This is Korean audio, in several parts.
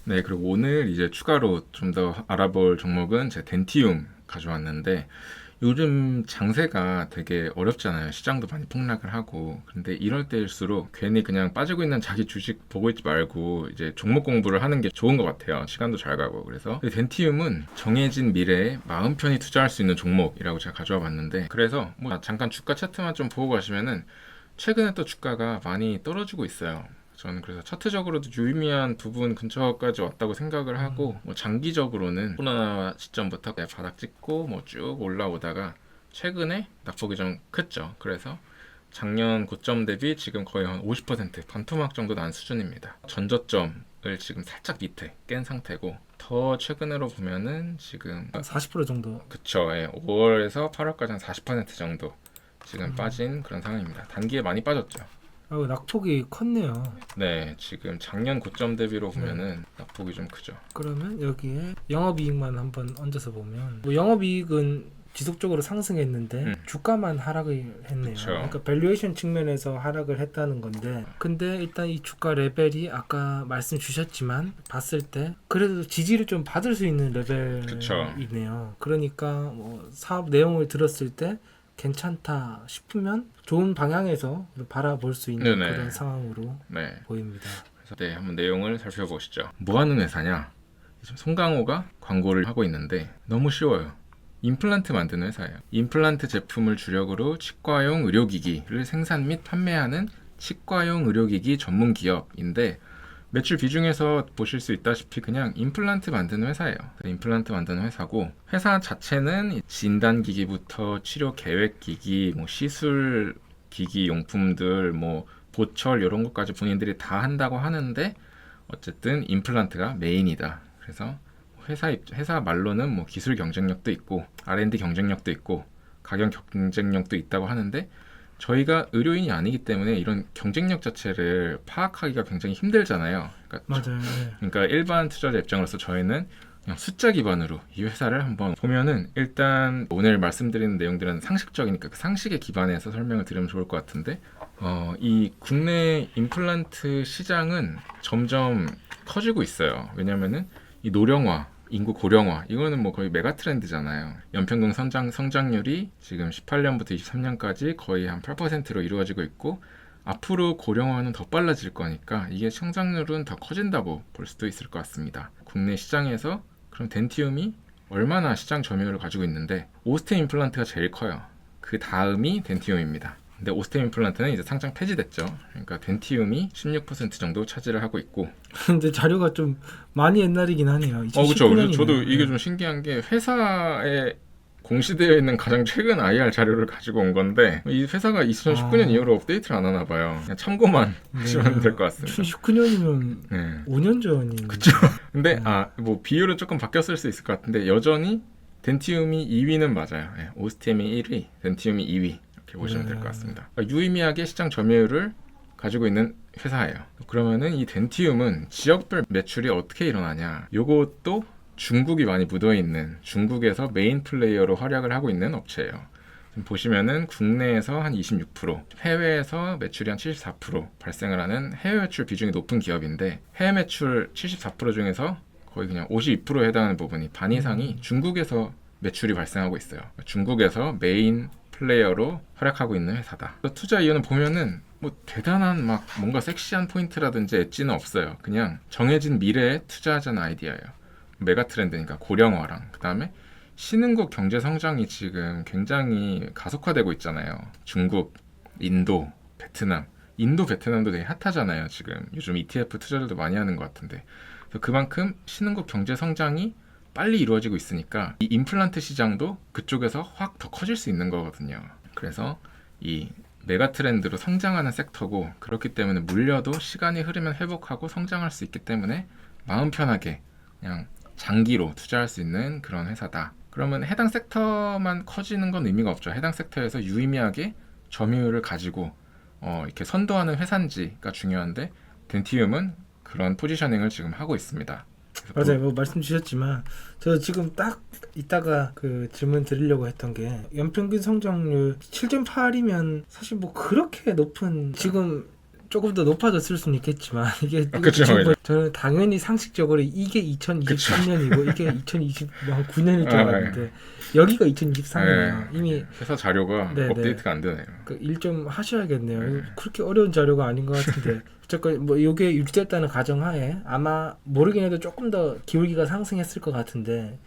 네, 그리고 오늘 이제 추가로 좀 더 알아볼 종목은 제 덴티움 가져왔는데 요즘 장세가 되게 어렵잖아요. 시장도 많이 폭락을 하고. 근데 이럴 때일수록 괜히 그냥 빠지고 있는 자기 주식 보고 있지 말고 이제 종목 공부를 하는 게 좋은 것 같아요. 시간도 잘 가고. 그래서 덴티움은 정해진 미래에 마음 편히 투자할 수 있는 종목이라고 제가 가져와 봤는데, 그래서 뭐 잠깐 주가 차트만 좀 보고 가시면은 최근에 또 주가가 많이 떨어지고 있어요. 저는 그래서 차트적으로도 유의미한 부분 근처까지 왔다고 생각을 하고, 뭐 장기적으로는 코로나 시점부터 그냥 바닥 찍고 뭐 쭉 올라오다가 최근에 낙폭이 좀 컸죠. 그래서 작년 고점 대비 지금 거의 한 50% 반토막 정도 난 수준입니다. 전저점을 지금 살짝 밑에 깬 상태고, 더 최근으로 보면은 지금 40% 정도. 그쵸, 예, 5월에서 8월까지 한 40% 정도 지금 빠진 그런 상황입니다. 단기에 많이 빠졌죠. 낙폭이 컸네요. 네, 지금 작년 고점 대비로 보면은 낙폭이 좀 크죠. 그러면 여기에 영업이익만 한번 얹어서 보면 뭐 영업이익은 지속적으로 상승했는데 주가만 하락을 했네요. 그쵸. 그러니까 밸류에이션 측면에서 하락을 했다는 건데, 근데 일단 이 주가 레벨이 아까 말씀 주셨지만 봤을 때 그래도 지지를 좀 받을 수 있는 그쵸. 레벨이네요. 그러니까 뭐 사업 내용을 들었을 때 괜찮다 싶으면 좋은 방향에서 바라볼 수 있는 네네. 그런 상황으로 네. 보입니다. 그래서 네, 한번 내용을 살펴보시죠. 뭐 하는 회사냐? 지금 송강호가 광고를 하고 있는데 너무 쉬워요. 임플란트 만드는 회사예요. 임플란트 제품을 주력으로 치과용 의료기기를 생산 및 판매하는 치과용 의료기기 전문 기업인데, 매출 비중에서 보실 수 있다시피 그냥 임플란트 만드는 회사예요. 임플란트 만드는 회사고, 회사 자체는 진단기기부터 치료 계획기기, 뭐 시술 기기 용품들, 뭐 보철 이런 것까지 본인들이 다 한다고 하는데, 어쨌든 임플란트가 메인이다. 그래서 회사 말로는 뭐 기술 경쟁력도 있고 R&D 경쟁력도 있고 가격 경쟁력도 있다고 하는데, 저희가 의료인이 아니기 때문에 이런 경쟁력 자체를 파악하기가 굉장히 힘들잖아요. 맞아요. 그러니까 일반 투자자 입장으로서 저희는 그냥 숫자 기반으로 이 회사를 한번 보면은, 일단 오늘 말씀드리는 내용들은 상식적이니까 그 상식에 기반해서 설명을 드리면 좋을 것 같은데, 이 국내 임플란트 시장은 점점 커지고 있어요. 왜냐면은 이 노령화, 인구 고령화, 이거는 뭐 거의 메가 트렌드잖아요. 연평균 성장률이 지금 18년부터 23년까지 거의 한 8%로 이루어지고 있고, 앞으로 고령화는 더 빨라질 거니까 이게 성장률은 더 커진다고 볼 수도 있을 것 같습니다. 국내 시장에서 그럼 덴티움이 얼마나 시장 점유율을 가지고 있는데, 오스템 임플란트가 제일 커요. 그 다음이 덴티움입니다. 근데 오스템 임플란트는 이제 상장 폐지됐죠. 그러니까 덴티움이 16% 정도 차지를 하고 있고. 근데 자료가 좀 많이 옛날이긴 하네요. 그렇죠. 2019년이네요. 저도 이게 좀 신기한 게, 회사에 공시되어 있는 가장 최근 IR 자료를 가지고 온 건데, 이 회사가 2019년 이후로 업데이트를 안 하나 봐요. 그냥 참고만 하시면 될 것 같습니다. 2019년이면 네. 5년 전인. 그쵸. 근데 뭐 비율은 조금 바뀌었을 수 있을 것 같은데 여전히 덴티움이 2위는 맞아요. 네, 오스템이 1위, 덴티움이 2위 이렇게 보시면 될 것 같습니다. 그러니까 유의미하게 시장 점유율을 가지고 있는 회사예요. 그러면은 이 덴티움은 지역별 매출이 어떻게 일어나냐? 요것도 중국이 많이 묻어있는, 중국에서 메인 플레이어로 활약을 하고 있는 업체예요. 지금 보시면은 국내에서 한 26%, 해외에서 매출이 한 74% 발생을 하는 해외 매출 비중이 높은 기업인데, 해외 매출 74% 중에서 거의 그냥 52%에 해당하는 부분이 반 이상이 중국에서 매출이 발생하고 있어요. 중국에서 메인 플레이어로 활약하고 있는 회사다. 투자 이유는 보면은 뭐 대단한 막 뭔가 섹시한 포인트라든지 엣지는 없어요. 그냥 정해진 미래에 투자하자는 아이디어예요. 메가 트렌드니까 고령화랑, 그 다음에 신흥국 경제 성장이 지금 굉장히 가속화되고 있잖아요. 중국, 인도, 베트남. 인도, 베트남도 되게 핫하잖아요. 지금 요즘 ETF 투자들도 많이 하는 것 같은데, 그래서 그만큼 신흥국 경제 성장이 빨리 이루어지고 있으니까 이 임플란트 시장도 그쪽에서 확 더 커질 수 있는 거거든요. 그래서 이 메가 트렌드로 성장하는 섹터고, 그렇기 때문에 물려도 시간이 흐르면 회복하고 성장할 수 있기 때문에 마음 편하게 그냥 장기로 투자할 수 있는 그런 회사다. 그러면 해당 섹터만 커지는 건 의미가 없죠. 해당 섹터에서 유의미하게 점유율을 가지고 이렇게 선도하는 회사인지가 중요한데, 덴티움은 그런 포지셔닝을 지금 하고 있습니다. 맞아요. 뭐 말씀 주셨지만 저 지금 딱 이따가 그 질문 드리려고 했던 게, 연평균 성장률 7.8이면 사실 뭐 그렇게 높은, 지금 조금 더 높아졌을 수는 있겠지만 이게 그쵸, 지금 그쵸. 저는 당연히 상식적으로 이게 2023년이고 이게 2029년일 줄 아, 알았는데 여기가 2023년이에요. 네. 이미 회사 자료가 네, 업데이트가 안 되네요. 일 좀 하셔야겠네요. 네. 그렇게 어려운 자료가 아닌 것 같은데 어쨌건 뭐 이게 유지됐다는 가정하에 아마 모르긴 해도 조금 더 기울기가 상승했을 것 같은데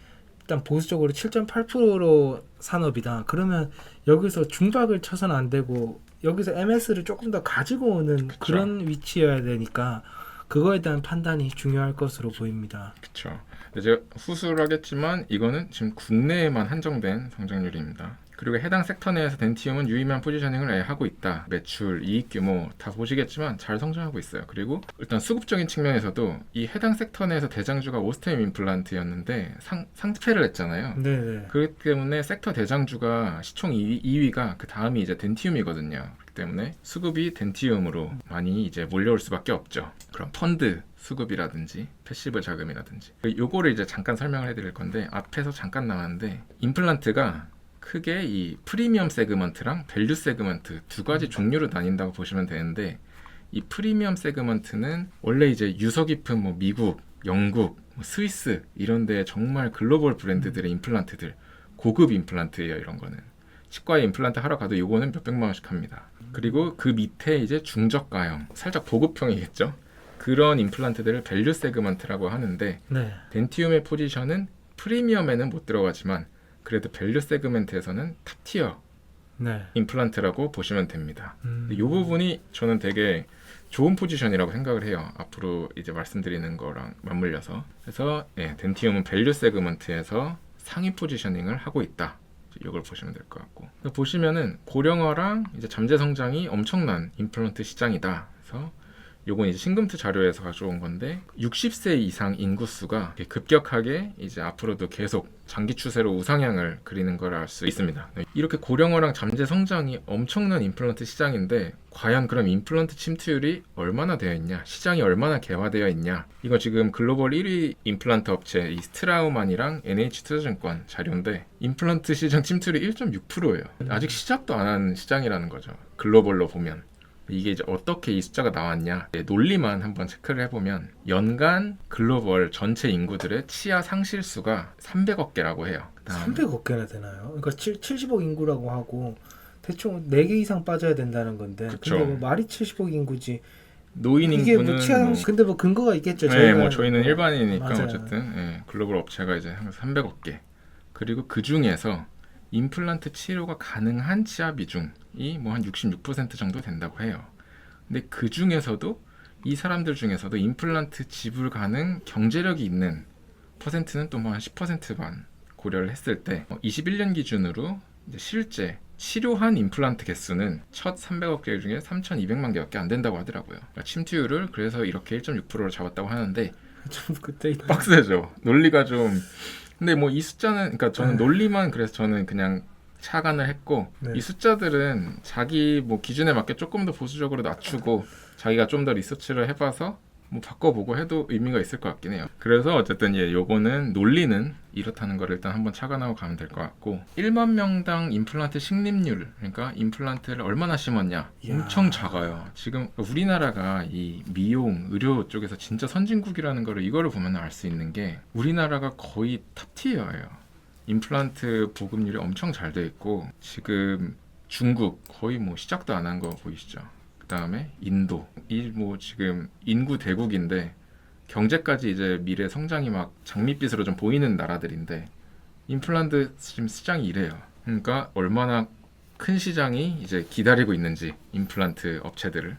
일단 보수적으로 7.8%로 산업이다. 그러면 여기서 중박을 쳐서는 안 되고 여기서 MS를 조금 더 가지고 오는 그쵸. 그런 위치여야 되니까 그거에 대한 판단이 중요할 것으로 보입니다. 그렇죠. 제가 후술하겠지만 이거는 지금 국내에만 한정된 성장률입니다. 그리고 해당 섹터 내에서 덴티움은 유의미한 포지셔닝을 아예 하고 있다. 매출, 이익 규모 다 보시겠지만 잘 성장하고 있어요. 그리고 일단 수급적인 측면에서도 이 해당 섹터 내에서 대장주가 오스템 임플란트였는데 상패를 했잖아요. 네네. 그렇기 때문에 섹터 대장주가 시총 2위가 그 다음이 이제 덴티움이거든요. 그렇기 때문에 수급이 덴티움으로 많이 이제 몰려올 수밖에 없죠. 그럼 펀드 수급이라든지 패시브 자금이라든지 요거를 이제 잠깐 설명을 해드릴 건데 앞에서 잠깐 나왔는데 임플란트가 크게 이 프리미엄 세그먼트랑 밸류 세그먼트 두 가지 종류로 나뉜다고 보시면 되는데 이 프리미엄 세그먼트는 원래 이제 유서 깊은 뭐 미국, 영국, 뭐 스위스 이런 데 정말 글로벌 브랜드들의 임플란트들 고급 임플란트예요. 이런 거는 치과에 임플란트 하러 가도 요거는 몇백만 원씩 합니다. 그리고 그 밑에 이제 중저가형 살짝 보급형이겠죠. 그런 임플란트들을 밸류 세그먼트라고 하는데 네. 덴티움의 포지션은 프리미엄에는 못 들어가지만 그래도 밸류 세그먼트에서는 탑티어 네. 임플란트라고 보시면 됩니다. 이 부분이 저는 되게 좋은 포지션이라고 생각을 해요. 앞으로 이제 말씀드리는 거랑 맞물려서. 그래서 덴티움은 밸류 세그먼트에서 상위 포지셔닝을 하고 있다. 이걸 보시면 될 것 같고. 보시면은 고령화랑 이제 잠재 성장이 엄청난 임플란트 시장이다. 그래서 요건 이제 신금투 자료에서 가져온 건데 60세 이상 인구수가 급격하게 이제 앞으로도 계속 장기 추세로 우상향을 그리는 걸 알 수 있습니다. 이렇게 고령화랑 잠재 성장이 엄청난 임플란트 시장인데 과연 그럼 임플란트 침투율이 얼마나 되어 있냐, 시장이 얼마나 개화되어 있냐, 이거 지금 글로벌 1위 임플란트 업체 이 스트라우만이랑 NH투자증권 자료인데 임플란트 시장 침투율이 1.6%예요. 아직 시작도 안 한 시장이라는 거죠. 글로벌로 보면. 이게 이제 어떻게 이 숫자가 나왔냐, 논리만 한번 체크를 해보면 연간 글로벌 전체 인구들의 치아 상실수가 300억 개라고 해요. 300억 개나 되나요? 그러니까 70억 인구라고 하고 대충 4개 이상 빠져야 된다는 건데 그쵸. 근데 뭐 말이 70억 인구지 노인 이게 인구는 뭐 치아 상실 근데 뭐 근거가 있겠죠. 저희는 일반인이니까 맞아요. 어쨌든 글로벌 업체가 이제 항상 300억 개. 그리고 그 중에서 임플란트 치료가 가능한 치아 비중이 뭐 한 66% 정도 된다고 해요. 근데 그 중에서도 이 사람들 중에서도 임플란트 지불 가능 경제력이 있는 퍼센트는 또 뭐 한 10%만 고려를 했을 때 21년 기준으로 이제 실제 치료한 임플란트 개수는 첫 300억 개 중에 3,200만 개밖에 안 된다고 하더라고요. 그러니까 침투율을 그래서 이렇게 1.6%로 잡았다고 하는데 좀 그때 빡세죠. 논리가 좀 근데 뭐 이 숫자는 그러니까 저는 논리만 그래서 저는 그냥 착안을 했고 네. 이 숫자들은 자기 뭐 기준에 맞게 조금 더 보수적으로 낮추고 자기가 좀 더 리서치를 해봐서 뭐 바꿔보고 해도 의미가 있을 것 같긴 해요. 그래서 어쨌든 요거는 논리는 이렇다는 걸 일단 한번 착안하고 가면 될 것 같고 1만 명당 임플란트 식립률 그러니까 임플란트를 얼마나 심었냐 엄청 작아요. 지금 우리나라가 이 미용 의료 쪽에서 진짜 선진국이라는 거를 이거를 보면 알 수 있는 게 우리나라가 거의 탑티어예요. 임플란트 보급률이 엄청 잘 돼 있고 지금 중국 거의 뭐 시작도 안 한 거 보이시죠? 그 다음에 인도 이 뭐 지금 인구 대국인데 경제까지 이제 미래 성장이 막 장밋빛으로 좀 보이는 나라들인데 임플란트 지금 시장이 이래요. 그러니까 얼마나 큰 시장이 이제 기다리고 있는지 임플란트 업체들을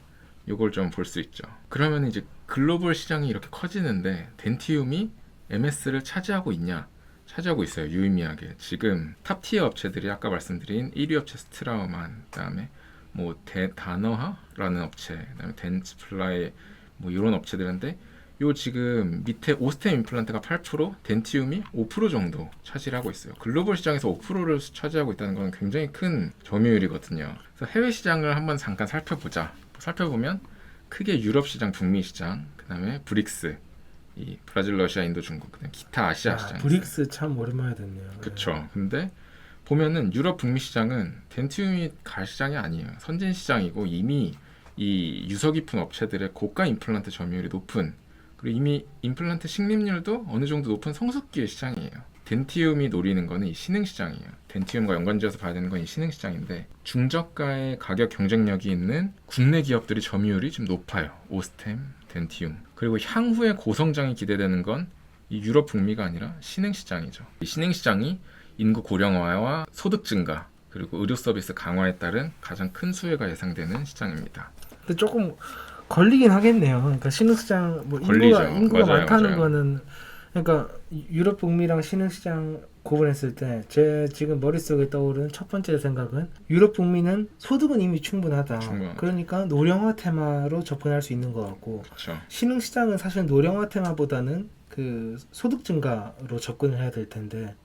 요걸 좀 볼 수 있죠. 그러면 이제 글로벌 시장이 이렇게 커지는데 덴티움이 MS를 차지하고 있냐? 차지하고 있어요. 유의미하게. 지금 탑티어 업체들이 아까 말씀드린 1위 업체 스트라우만, 그다음에 뭐 다너하라는 업체, 그다음에 덴스플라이 뭐 이런 업체들인데 요 지금 밑에 오스템 임플란트가 8%, 덴티움이 5% 정도 차지를 하고 있어요. 글로벌 시장에서 5%를 차지하고 있다는 건 굉장히 큰 점유율이거든요. 그래서 해외 시장을 한번 잠깐 살펴보자. 살펴보면 크게 유럽 시장, 북미 시장, 그다음에 브릭스, 이 브라질, 러시아, 인도, 중국, 그다음 기타 아시아 시장. 브릭스 참 오랜만에 듣네요. 그렇죠. 근데 보면은 유럽, 북미 시장은 덴티움이 갈 시장이 아니에요. 선진 시장이고 이미 이 유서 깊은 업체들의 고가 임플란트 점유율이 높은, 그리고 이미 임플란트 식립률도 어느 정도 높은 성숙기의 시장이에요. 덴티움이 노리는 거는 이 신흥 시장이에요. 덴티움과 연관지어서 봐야 되는 건 이 신흥 시장인데, 중저가의 가격 경쟁력이 있는 국내 기업들이 점유율이 좀 높아요. 오스템, 덴티움. 그리고 향후에 고성장이 기대되는 건 이 유럽 북미가 아니라 신흥 시장이죠. 이 신흥 시장이 인구 고령화와 소득 증가, 그리고 의료 서비스 강화에 따른 가장 큰 수혜가 예상되는 시장입니다. 근데 조금 걸리긴 하겠네요. 그러니까 신흥시장 뭐 걸리죠. 인구가 맞아요, 많다는 맞아요. 거는, 그러니까 유럽 북미랑 신흥시장 구분했을 때 제 지금 머릿속에 떠오르는 첫 번째 생각은, 유럽 북미는 소득은 이미 충분하다. 충분하다. 그러니까 노령화 테마로 접근할 수 있는 것 같고, 그렇죠. 신흥시장은 사실 노령화 테마보다는 그 소득 증가로 접근을 해야 될 텐데,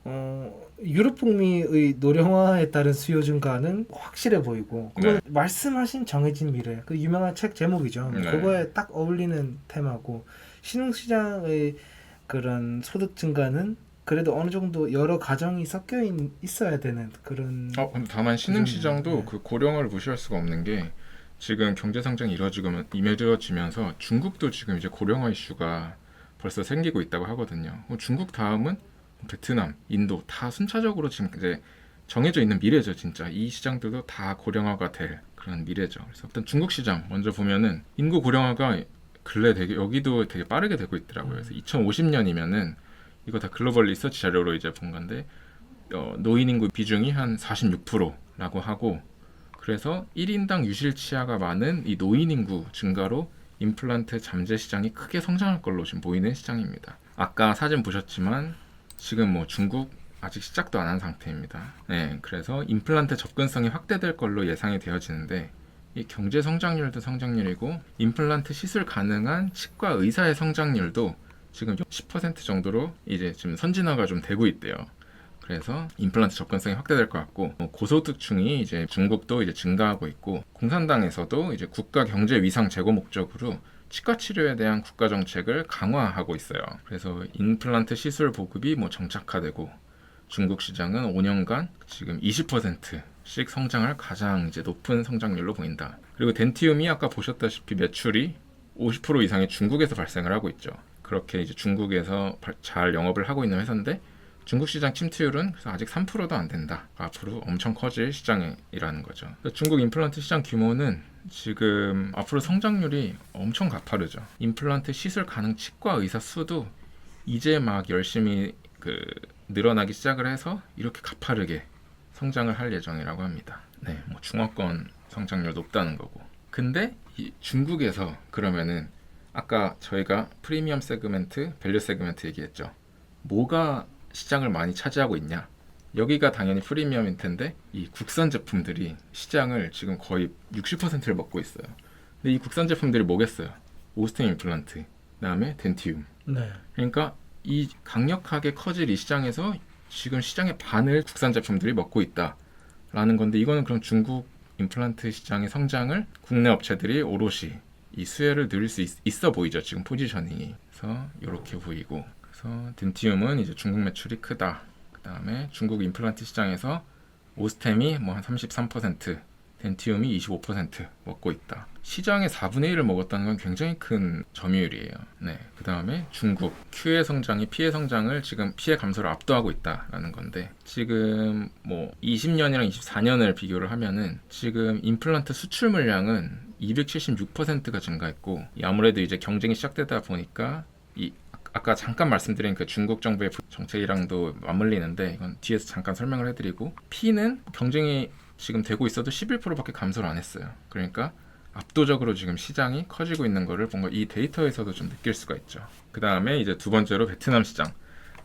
유럽 북미의 노령화에 따른 수요 증가는 확실해 보이고, 그건 말씀하신 정해진 미래, 그 유명한 책 제목이죠. 네. 그거에 딱 어울리는 테마고, 신흥시장의 그런 소득 증가는 그래도 어느 정도 여러 가정이 섞여 있어야 되는 그런. 근데 다만 신흥 시장도 네. 그 고령화를 무시할 수가 없는 게, 지금 경제 성장이 이루어지면서 중국도 지금 이제 고령화 이슈가 벌써 생기고 있다고 하거든요. 중국 다음은 베트남, 인도 다 순차적으로 지금 이제 정해져 있는 미래죠. 진짜 이 시장들도 다 고령화가 될 그런 미래죠. 그래서 일단 중국 시장 먼저 보면은 인구 고령화가 근래 여기도 되게 빠르게 되고 있더라고요. 그래서 2050년이면은 이거 다 글로벌 리서치 자료로 이제 본 건데, 노인 인구 비중이 한 46%라고 하고, 그래서 1인당 유실 치아가 많은 이 노인 인구 증가로 임플란트 잠재 시장이 크게 성장할 걸로 지금 보이는 시장입니다. 아까 사진 보셨지만 지금 뭐 중국 아직 시작도 안 한 상태입니다. 네, 그래서 임플란트 접근성이 확대될 걸로 예상이 되어지는데, 이 경제 성장률도 성장률이고 임플란트 시술 가능한 치과 의사의 성장률도 지금 10% 정도로 이제 지금 선진화가 좀 되고 있대요. 그래서 임플란트 접근성이 확대될 것 같고, 고소득층이 이제 중국도 이제 증가하고 있고, 공산당에서도 이제 국가 경제 위상 제고 목적으로 치과 치료에 대한 국가 정책을 강화하고 있어요. 그래서 임플란트 시술 보급이 뭐 정착화되고, 중국 시장은 5년간 지금 20%씩 성장할 가장 이제 높은 성장률로 보인다. 그리고 덴티움이 아까 보셨다시피 매출이 50% 이상이 중국에서 발생을 하고 있죠. 그렇게 이제 중국에서 잘 영업을 하고 있는 회사인데, 중국 시장 침투율은 그래서 아직 3%도 안 된다. 앞으로 엄청 커질 시장이라는 거죠. 중국 임플란트 시장 규모는 지금 앞으로 성장률이 엄청 가파르죠. 임플란트 시술 가능 치과 의사 수도 이제 막 열심히 늘어나기 시작을 해서 이렇게 가파르게 성장을 할 예정이라고 합니다. 네, 뭐 중화권 성장률 높다는 거고. 근데 이 중국에서 그러면은 아까 저희가 프리미엄 세그멘트, 밸류 세그멘트 얘기했죠. 뭐가 시장을 많이 차지하고 있냐? 여기가 당연히 프리미엄일 텐데, 이 국산 제품들이 시장을 지금 거의 60%를 먹고 있어요. 근데 이 국산 제품들이 뭐겠어요? 오스템 임플란트, 그다음에 덴티움. 네. 그러니까 이 강력하게 커질 이 시장에서 지금 시장의 반을 국산 제품들이 먹고 있다라는 건데, 이거는 그럼 중국 임플란트 시장의 성장을 국내 업체들이 오롯이 이 수혜를 누릴 수 있어 보이죠. 지금 포지셔닝이. 그래서 이렇게 보이고, 그래서 덴티움은 이제 중국 매출이 크다. 그 다음에 중국 임플란트 시장에서 오스템이 뭐 한 33%, 덴티움이 25% 먹고 있다. 시장의 4분의 1을 먹었다는 건 굉장히 큰 점유율이에요. 네. 그 다음에 중국 Q의 성장이 P의 성장을 지금 P의 감소를 압도하고 있다라는 건데, 지금 뭐 20년이랑 24년을 비교를 하면은 지금 임플란트 수출 물량은 276%가 증가했고, 아무래도 이제 경쟁이 시작되다 보니까 아까 잠깐 말씀드린 그 중국 정부의 정책이랑도 맞물리는데, 이건 뒤에서 잠깐 설명을 해드리고, P는 경쟁이 지금 되고 있어도 11%밖에 감소를 안 했어요. 그러니까 압도적으로 지금 시장이 커지고 있는 거를 뭔가 이 데이터에서도 좀 느낄 수가 있죠. 그 다음에 이제 두 번째로 베트남 시장.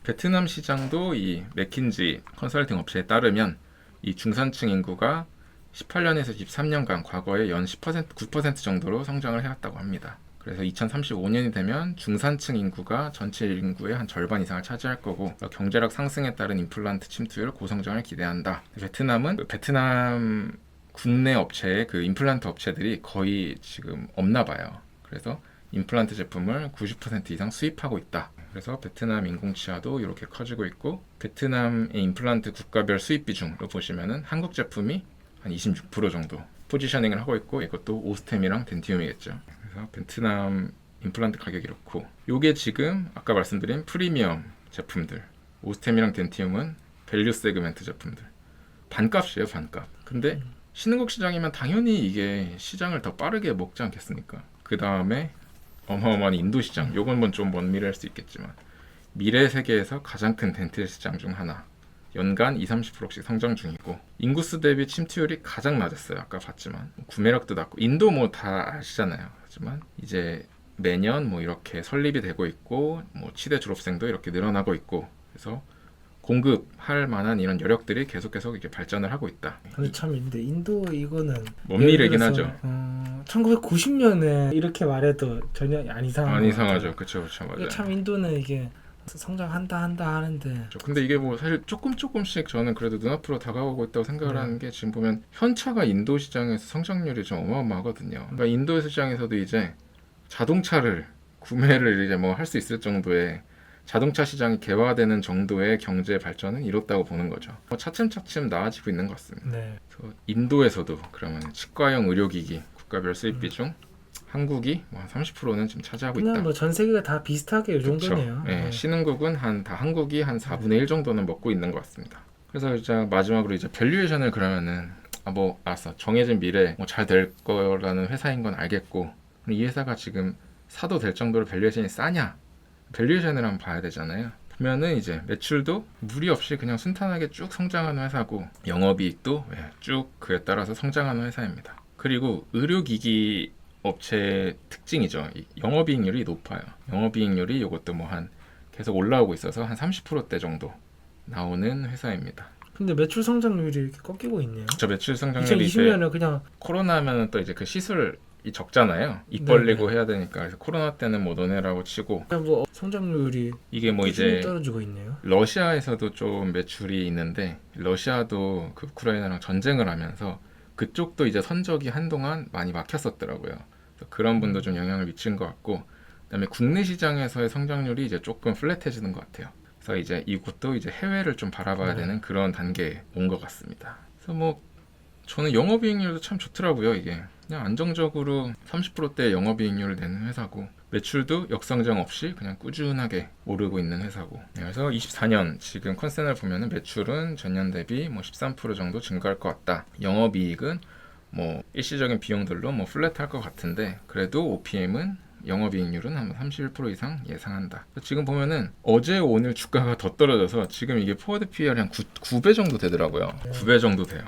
베트남 시장도 이 맥킨지 컨설팅 업체에 따르면 이 중산층 인구가 18년에서 23년간 과거에 연 10%, 9% 정도로 성장을 해왔다고 합니다. 그래서 2035년이 되면 중산층 인구가 전체 인구의 한 절반 이상을 차지할 거고, 경제력 상승에 따른 임플란트 침투율 고성장을 기대한다. 베트남은 베트남 국내 업체의 그 임플란트 업체들이 거의 지금 없나 봐요. 그래서 임플란트 제품을 90% 이상 수입하고 있다. 그래서 베트남 인공치아도 이렇게 커지고 있고, 베트남의 임플란트 국가별 수입 비중으로 보시면은 한국 제품이 한 26% 정도 포지셔닝을 하고 있고 이것도 오스템이랑 덴티움이겠죠. 그래서 베트남 임플란트 가격이 이렇고 요게 지금 아까 말씀드린 프리미엄 제품들 오스템이랑 덴티움은 밸류 세그멘트 제품들 반값이에요 반값. 근데 신흥국 시장이면 당연히 이게 시장을 더 빠르게 먹지 않겠습니까? 그 다음에 어마어마한 인도 시장 요건 좀 먼 미래일 수 있겠지만 미래 세계에서 가장 큰 덴틸 시장 중 하나 연간 20-30%씩 성장 중이고 인구수 대비 침투율이 가장 낮았어요. 아까 봤지만 구매력도 낮고 인도 뭐 다 아시잖아요. 하지만 이제 매년 뭐 이렇게 설립이 되고 있고 뭐 치대 졸업생도 이렇게 늘어나고 있고 그래서 공급할 만한 이런 여력들이 계속 이렇게 발전을 하고 있다. 근데 참 근데 인도 이거는 먼 미래긴 예를 들어서, 하죠. 1990년에 이렇게 말해도 전혀 안 이상한 안 것 이상하죠. 같아요. 그쵸 맞아요. 이게 참 인도는 이게 성장한다 하는데 그렇죠. 근데 이게 뭐 사실 조금씩 저는 그래도 눈앞으로 다가오고 있다고 생각을 네. 하는 게 지금 보면 현차가 인도 시장에서 성장률이 좀 어마어마하거든요. 그러니까 인도 시장에서도 이제 자동차를 구매를 이제 뭐 할 수 있을 정도의 자동차 시장이 개화되는 정도의 경제 발전은 이뤘다고 보는 거죠. 차츰 나아지고 있는 것 같습니다. 네. 그래서 인도에서도 그러면 치과형 의료기기 국가별 수입 비중 한국이 뭐 한 30%는 지금 차지하고 있다. 그냥 뭐 전 세계가 다 비슷하게 이 정도네요. 네, 네. 신흥국은 다 한국이 한 4분의 1 정도는 먹고 있는 것 같습니다. 그래서 이제 마지막으로 이제 밸류에이션을 그러면은 뭐 알았어 정해진 미래 뭐 잘 될 거라는 회사인 건 알겠고 이 회사가 지금 사도 될 정도로 밸류에이션이 싸냐? 밸류에이션을 한번 봐야 되잖아요. 보면은 이제 매출도 무리 없이 그냥 순탄하게 쭉 성장하는 회사고 영업이익도 쭉 그에 따라서 성장하는 회사입니다. 그리고 의료기기 업체의 특징이죠. 이 영업이익률이 높아요. 영업이익률이 이것도 뭐 한 계속 올라오고 있어서 한 30%대 정도 나오는 회사입니다. 근데 매출 성장률이 이렇게 꺾이고 있네요. 저 매출 성장률이 2020년에 그냥 코로나 하면은 또 이제 그 시술이 적잖아요. 입 벌리고 해야 되니까 그래서 코로나 때는 뭐 너네라고 치고 그냥 뭐 성장률이 이게 뭐 꾸준히 이제 떨어지고 있네요. 러시아에서도 좀 매출이 있는데 러시아도 그 우크라이나랑 전쟁을 하면서 그쪽도 이제 선적이 한동안 많이 막혔었더라고요. 그래서 그런 분도 좀 영향을 미친 것 같고 그다음에 국내 시장에서의 성장률이 이제 조금 플랫해지는 것 같아요. 그래서 이제 이곳도 이제 해외를 좀 바라봐야 되는 그런 단계에 온 것 같습니다. 그래서 뭐 저는 영업이익률도 참 좋더라고요. 이게 그냥 안정적으로 30%대 영업이익률을 내는 회사고 매출도 역성장 없이 그냥 꾸준하게 오르고 있는 회사고 그래서 24년 지금 컨센을 보면은 매출은 전년 대비 뭐 13% 정도 증가할 것 같다. 영업이익은 뭐 일시적인 비용들로 뭐 플랫할 것 같은데 그래도 OPM은 영업이익률은 한 31% 이상 예상한다. 지금 보면은 어제 오늘 주가가 더 떨어져서 지금 이게 포워드 PER이 한 9배 정도 되더라고요. 9배 정도 돼요.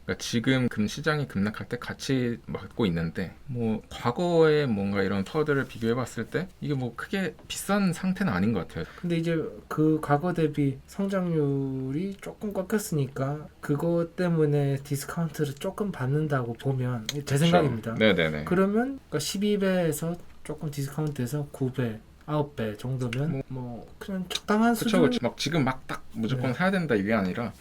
그러니까 지금 시장이 급락할 때 같이 맞고 있는데 뭐 과거에 뭔가 이런 파워들을 비교해 봤을 때 이게 뭐 크게 비싼 상태는 아닌 것 같아요. 근데 이제 그 과거 대비 성장률이 조금 꺾였으니까 그것 때문에 디스카운트를 조금 받는다고 보면 제 생각입니다. 네네네. 그러면 그러니까 12배에서 조금 디스카운트해서 9배 9배 정도면 뭐 그냥 적당한 수준. 그렇죠. 막 지금 막 딱 무조건 네. 사야 된다 이게 아니라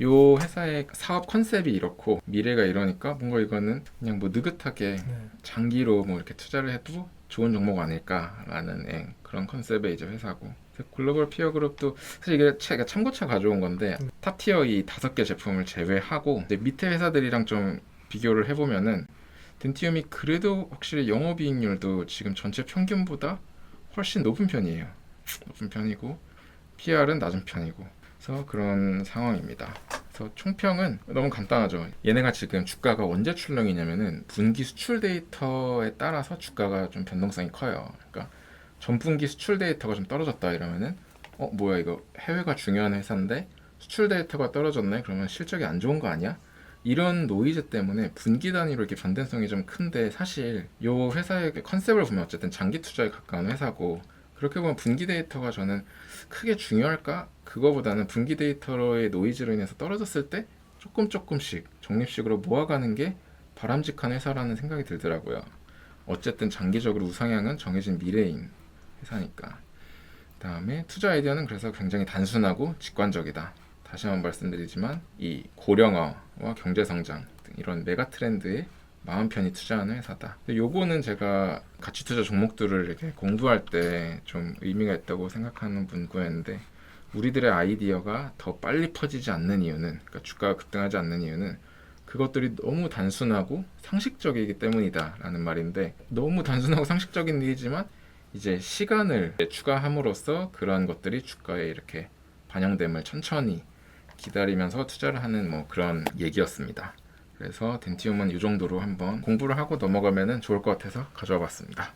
요 회사의 사업 컨셉이 이렇고 미래가 이러니까 뭔가 이거는 그냥 뭐 느긋하게 네. 장기로 뭐 이렇게 투자를 해도 좋은 종목 아닐까라는 그런 컨셉의 이제 회사고 글로벌 피어 그룹도 사실 이게 참고차 가져온 건데 탑 티어 이 5개 제품을 제외하고 이제 밑에 회사들이랑 좀 비교를 해보면은 덴티움이 그래도 확실히 영업이익률도 지금 전체 평균보다 훨씬 높은 편이에요. 높은 편이고 PR은 낮은 편이고 그래서 그런 상황입니다. 그래서 총평은 너무 간단하죠. 얘네가 지금 주가가 언제 출렁이냐면은 분기 수출 데이터에 따라서 주가가 좀 변동성이 커요. 그러니까 전분기 수출 데이터가 좀 떨어졌다 이러면은 뭐야 이거 해외가 중요한 회사인데 수출 데이터가 떨어졌네 그러면 실적이 안 좋은 거 아니야? 이런 노이즈 때문에 분기 단위로 이렇게 변동성이 좀 큰데 사실 이 회사의 컨셉을 보면 어쨌든 장기 투자에 가까운 회사고 그렇게 보면 분기 데이터가 저는 크게 중요할까? 그거보다는 분기 데이터의 노이즈로 인해서 떨어졌을 때 조금씩 적립식으로 모아가는 게 바람직한 회사라는 생각이 들더라고요. 어쨌든 장기적으로 우상향은 정해진 미래인 회사니까. 그다음에 투자 아이디어는 그래서 굉장히 단순하고 직관적이다. 다시 한번 말씀드리지만 이 고령화와 경제성장 등 이런 메가 트렌드에 마음 편히 투자하는 회사다. 근데 요거는 제가 가치 투자 종목들을 이렇게 공부할 때 좀 의미가 있다고 생각하는 문구였는데 우리들의 아이디어가 더 빨리 퍼지지 않는 이유는 그러니까 주가가 급등하지 않는 이유는 그것들이 너무 단순하고 상식적이기 때문이다라는 말인데, 너무 단순하고 상식적인 일이지만 이제 시간을 추가함으로써 그런 것들이 주가에 이렇게 반영됨을 천천히 기다리면서 투자를 하는 뭐 그런 얘기였습니다. 그래서 덴티움은 이 정도로 한번 공부를 하고 넘어가면 좋을 것 같아서 가져와 봤습니다.